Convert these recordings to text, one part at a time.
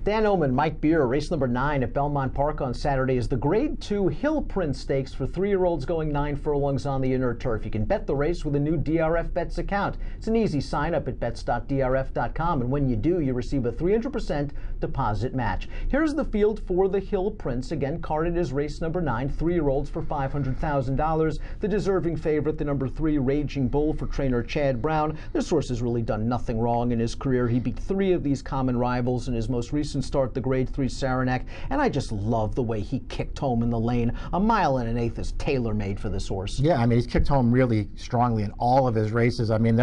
Dan Illman, Mike Beer, race number 9 at Belmont Park on Saturday is the Grade 2 Hill Prince Stakes for 3-year-olds going 9 furlongs on the inner turf. You can bet the race with a new DRF Bets account. It's an easy sign up at bets.drf.com, and when you do, you receive a 300% deposit match. Here's the field for the Hill Prince, again carded as race number 9, 3-year-olds for $500,000. The deserving favorite, the number 3 Raging Bull for trainer Chad Brown. This horse has really done nothing wrong in his career. He beat 3 of these common rivals in his most recent start, the Grade 3 Saranac, and I just love the way he kicked home in the lane. A 1 1/8 is tailor-made for this horse. Yeah, I mean, he's kicked home really strongly in all of his races. I mean,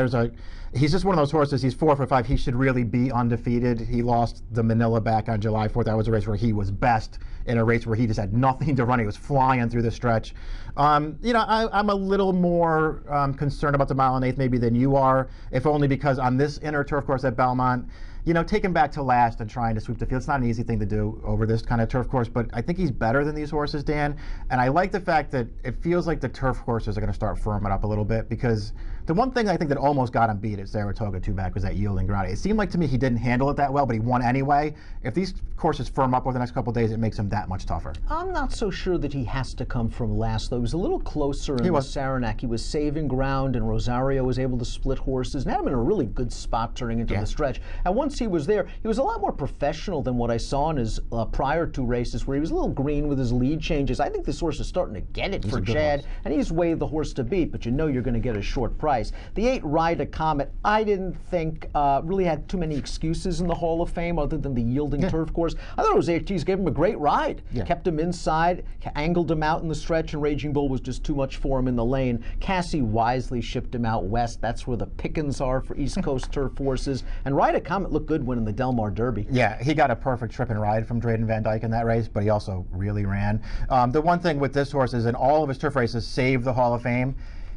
he's just one of those horses, he's 4 for 5. He should really be undefeated. He lost the Manila back on July 4th. That was a race where he was best, in a race where he just had nothing to run. He was flying through the stretch. You know, I'm a little more concerned about the 1 1/8 maybe than you are, if only because on this inner turf course at Belmont, you know, take him back to last and trying to sweep the field. It's not an easy thing to do over this kind of turf course, but I think he's better than these horses, Dan. And I like the fact that it feels like the turf horses are going to start firming up a little bit, because the one thing I think that almost got him beat at Saratoga 2-back was that yielding ground. It seemed like to me he didn't handle it that well, but he won anyway. If these courses firm up over the next couple of days, it makes him that much tougher. I'm not so sure that he has to come from last, though. He was a little closer in the Saranac. He was saving ground, and Rosario was able to split horses and had him in a really good spot turning into the stretch. And once he was there, he was a lot more professional than what I saw in his prior 2 races, where he was a little green with his lead changes. I think this horse is starting to get it for Chad, and he's way the horse to beat, but you know you're going to get a short price. The 8 Ride a Comet, I didn't think really had too many excuses in the Hall of Fame other than the yielding turf course. I thought Jose Ortiz gave him a great ride. Kept him inside, angled him out in the stretch, and Raging Bull was just too much for him in the lane. Cassie wisely shipped him out west. That's where the pickings are for East Coast turf horses. And Ride a Comet looked good winning the Del Mar Derby. Yeah, he got a perfect trip and ride from Drayden Van Dyke in that race, but he also really ran. The one thing with this horse is in all of his turf races, save the Hall of Fame,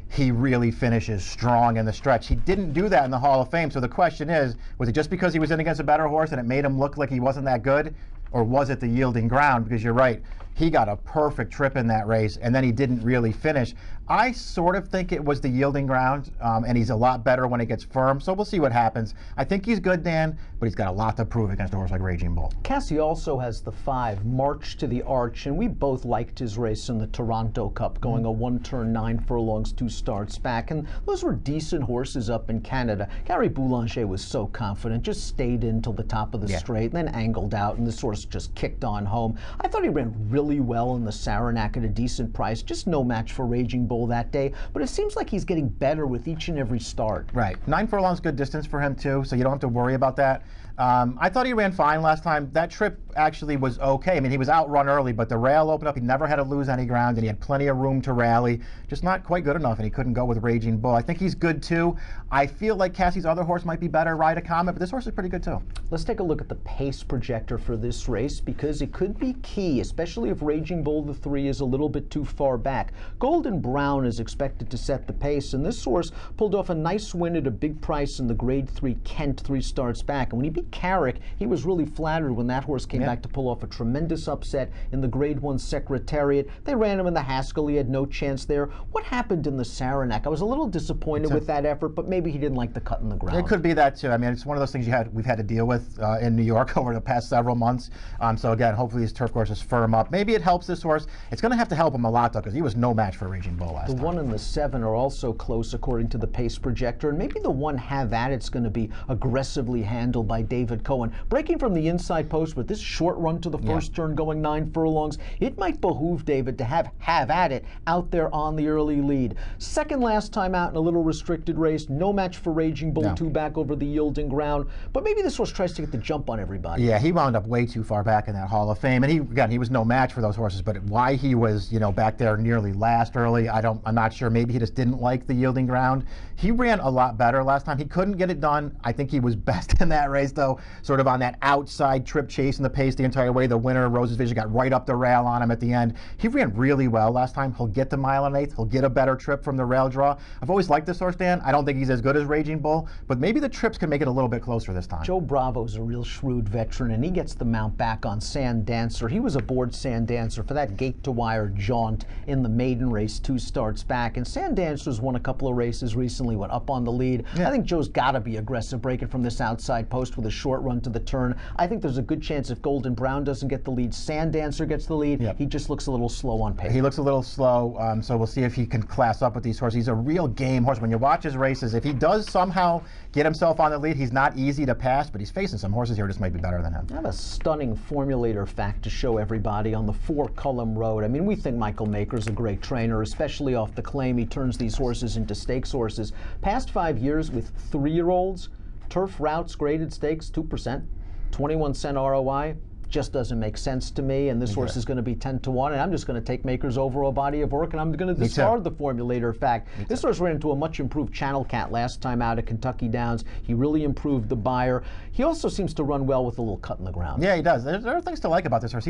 he really finishes strong in the stretch. He didn't do that in the Hall of Fame, so the question is, was it just because he was in against a better horse and it made him look like he wasn't that good, or was it the yielding ground? Because you're right, he got a perfect trip in that race, and then he didn't really finish. I sort of think it was the yielding ground, and he's a lot better when it gets firm, so we'll see what happens. I think he's good, Dan, but he's got a lot to prove against a horse like Raging Bull. Cassie also has the 5, March to the Arch, and we both liked his race in the Toronto Cup, going a 1-turn, 9 furlongs, 2 starts back, and those were decent horses up in Canada. Gary Boulanger was so confident, just stayed in till the top of the straight, and then angled out, and this horse just kicked on home. I thought he ran really well in the Saranac at a decent price, just no match for Raging Bull that day, but it seems like he's getting better with each and every start. Right, 9 furlongs, good distance for him too, so you don't have to worry about that. I thought he ran fine last time. That trip actually was okay. I mean, he was outrun early, but the rail opened up. He never had to lose any ground, and he had plenty of room to rally. Just not quite good enough, and he couldn't go with Raging Bull. I think he's good too. I feel like Cassie's other horse might be better, Ride a Comet, but this horse is pretty good too. Let's take a look at the pace projector for this race, because it could be key, especially if Raging Bull the 3 is a little bit too far back. Golden Brown is expected to set the pace, and this horse pulled off a nice win at a big price in the Grade 3 Kent 3 starts back. And when he beat Carrick, he was really flattered when that horse came back to pull off a tremendous upset in the Grade 1 Secretariat. They ran him in the Haskell. He had no chance there. What happened in the Saranac? I was a little disappointed with that effort, but maybe he didn't like the cut in the ground. It could be that too. I mean, it's one of those things we've had to deal with in New York over the past several months. So again, hopefully these turf courses firm up. Maybe it helps this horse. It's going to have to help him a lot though, because he was no match for Raging Bull last time. The 1 and the 7 are also close according to the pace projector, and maybe the 1 Have At It's going to be aggressively handled by David Cohen. Breaking from the inside post with this short run to the first turn going 9 furlongs, it might behoove David to have At It out there on the early lead. Second last time out in a little restricted race, no match for Raging Bull 2-back over the yielding ground, but maybe this horse tries to get the jump on everybody. Yeah, he wound up way too far back in that Hall of Fame, and he was no match for those horses, but why he was, you know, back there nearly last early, I'm not sure. Maybe he just didn't like the yielding ground. He ran a lot better last time. He couldn't get it done. I think he was best in that race though, sort of on that outside trip chasing the pace the entire way. The winner, Rose's Vision, got right up the rail on him at the end. He ran really well last time. He'll get the 1 1/8. He'll get a better trip from the rail draw. I've always liked this horse, Dan. I don't think he's as good as Raging Bull, but maybe the trips can make it a little bit closer this time. Joe Bravo's a real shrewd veteran, and he gets the mount back on Sand Dancer. He was aboard Sand Dancer for that gate-to-wire jaunt in the maiden race 2 starts back, and Sand Dancer's won a couple of races recently, went up on the lead. I think Joe's got to be aggressive breaking from this outside post with a short run to the turn. I think there's a good chance if Golden Brown doesn't get the lead, Sandancer gets the lead. He just looks a little slow on paper. He looks a little slow, so we'll see if he can class up with these horses. He's a real game horse. When you watch his races, if he does somehow get himself on the lead, he's not easy to pass, but he's facing some horses here just might be better than him. I have a stunning formulator fact to show everybody on the 4-Cullum Road. I mean, we think Michael Maker's a great trainer, especially off the claim he turns these horses into stakes horses. Past 5 years with 3-year-olds, turf routes graded stakes 2%, 21-cent ROI. Just doesn't make sense to me, and this horse is going to be 10-1, and I'm just going to take Maker's overall body of work, and I'm going to discard the formulator fact. This horse ran into a much improved Channel Cat last time out at Kentucky Downs. He really improved the buyer. He also seems to run well with a little cut in the ground. Yeah, he does. There are things to like about this horse.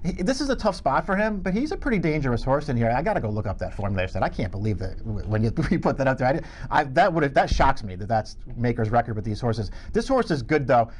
This is a tough spot for him, but he's a pretty dangerous horse in here. I got to go look up that formulator set. I can't believe that when you put that up there. That shocks me that that's Maker's record with these horses. This horse is good though.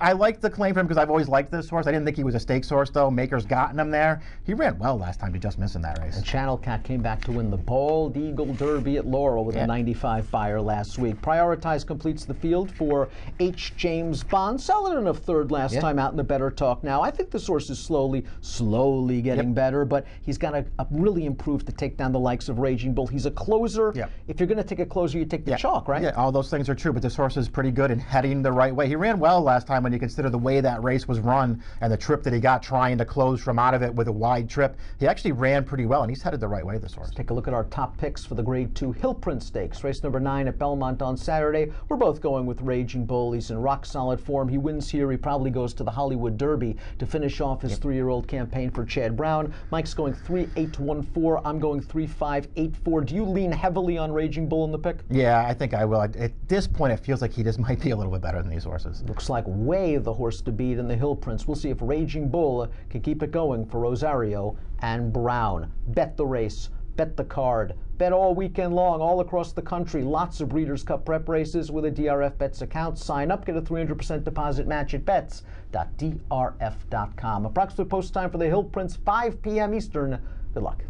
I like the claim for him because I've always liked this horse. I didn't think he was a stakes horse, though. Maker's gotten him there. He ran well last time, just missing that race. And Channel Cat came back to win the Bald Eagle Derby at Laurel with a 95 buyer last week. Prioritize completes the field for H. James Bond. Selling in a third last time out in the Better Talk Now. I think this horse is slowly getting better, but he's got to really improve to take down the likes of Raging Bull. He's a closer. If you're going to take a closer, you take the chalk, right? Yeah, all those things are true, but this horse is pretty good and heading the right way. He ran well last time when you consider the way that race was run and the trip that he got trying to close from out of it with a wide trip. He actually ran pretty well, and he's headed the right way, this horse. Let's take a look at our top picks for the Grade 2 Hill Prince Stakes. Race number 9 at Belmont on Saturday. We're both going with Raging Bull. He's in rock-solid form. He wins here. He probably goes to the Hollywood Derby to finish off his 3-year-old campaign for Chad Brown. Mike's going 3-8-1-4. I'm going 3-5-8-4. Do you lean heavily on Raging Bull in the pick? Yeah, I think I will. At this point, it feels like he just might be a little bit better than these horses. Looks like way the horse to beat in the Hill Prince. We'll see if Raging Bull can keep it going for Rosario and Brown. Bet the race, bet the card, bet all weekend long, all across the country. Lots of Breeders' Cup prep races with a DRF Bets account. Sign up, get a 300% deposit match at bets.drf.com. Approximate post time for the Hill Prince, 5 p.m. Eastern. Good luck.